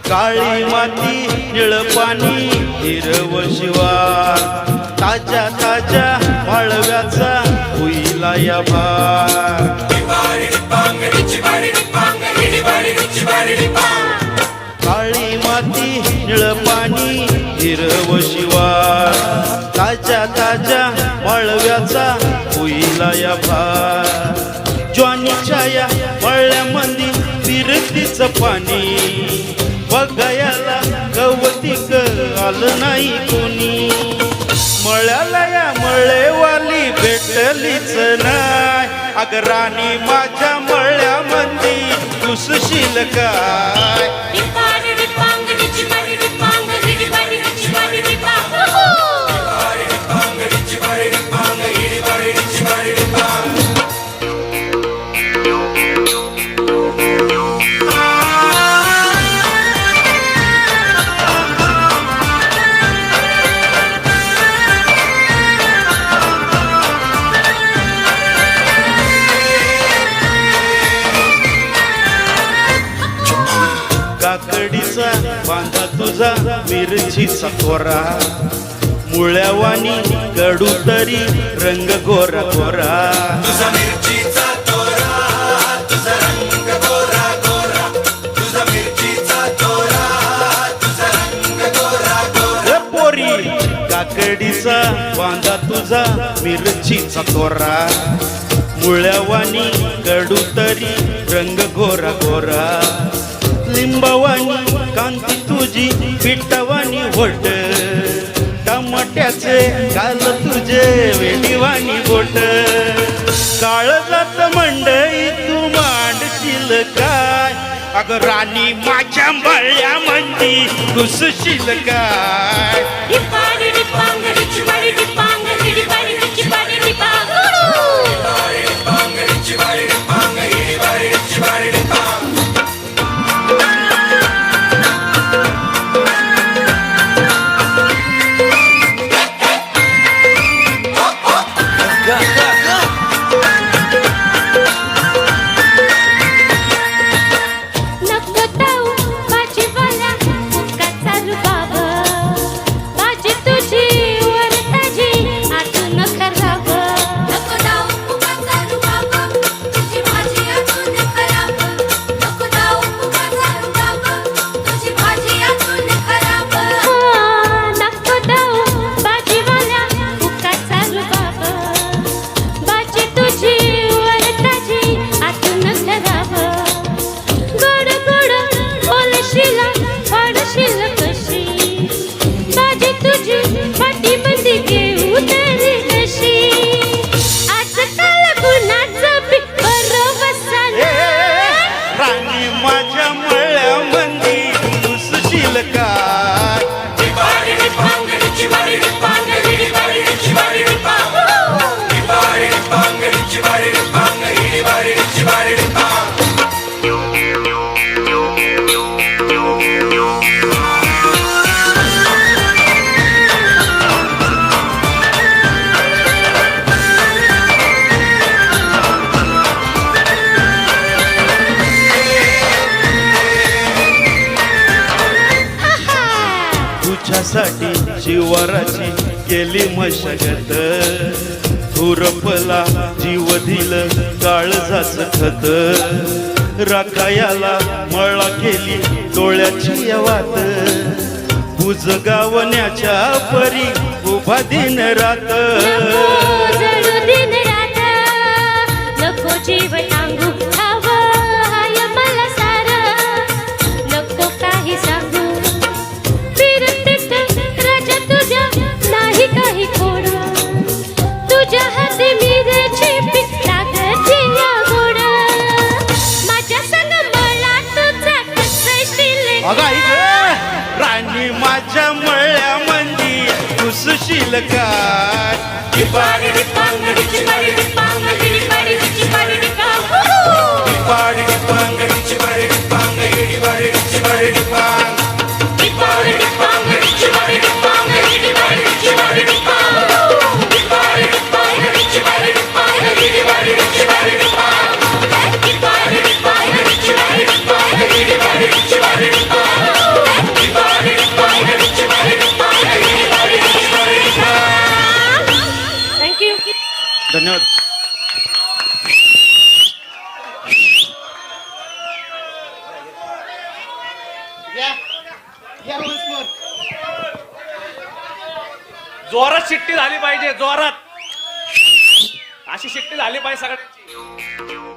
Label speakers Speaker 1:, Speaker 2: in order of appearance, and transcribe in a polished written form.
Speaker 1: काळी माती निळ पाणी हिरव शिवार ताज्या ताज्या माळव्याचा होईला या भार काळी माती निळ पाणी हिरव शिवार ताज्या ताज्या माळव्याचा होईला या भार ज्वानीच्या या मळ्यामंदी फिरतीचं पाणी बघायला गवतीक आलं नाही कोणी मळ्याला या मळेवाली भेटलीच नाही अग राणी माझ्या मळ्यामंदी घुसशील काय काकडीचा बांधा तुझा मिरचीचा कोरा मुळ्यावानी कडू तरी रंग गोरा गोरा
Speaker 2: तुझा मिरचीचा तोरा तुझा रंग गोरा गोरा तुझा मिरचीचा तोरा तुझा रंग गोरा गोरा
Speaker 1: पोरी काकडीचा बांधा तुझा मिरचीचा कोरा मुळ्यावानी कडू तरी रंग गोरा गोरा लिंबवानी कांती तुझी पिठवानी होट टमाट्याचे गाल तुझे वेडीवानी बोट काळजात मंडई तू मांडशील काय अग राणी माझ्या मळ्यामंदी घुसशील काय तुझ्यासाठी शिवाराची केली मशागत खुरपला जीव दिल काळजाच खत राखायाला मळा केली डोळ्याची वात बुजगावण्याच्या परी उभा दिन रात
Speaker 3: नको जीव टांगू हवं हाय मला सारं नको काही सांगू फिरतीत राजा तुझ्या नाही काही खोड तुझ्या हाती मिरची लागती या गोड माझ्या संग मला तुझा कसशील
Speaker 1: राणी माझ्या मळ्यामंदी घुसशील काय धन्यवाद.
Speaker 4: जोरात शिट्टी झाली पाहिजे, जोरात अशी शिट्टी झाली पाहिजे सगळ्यांची.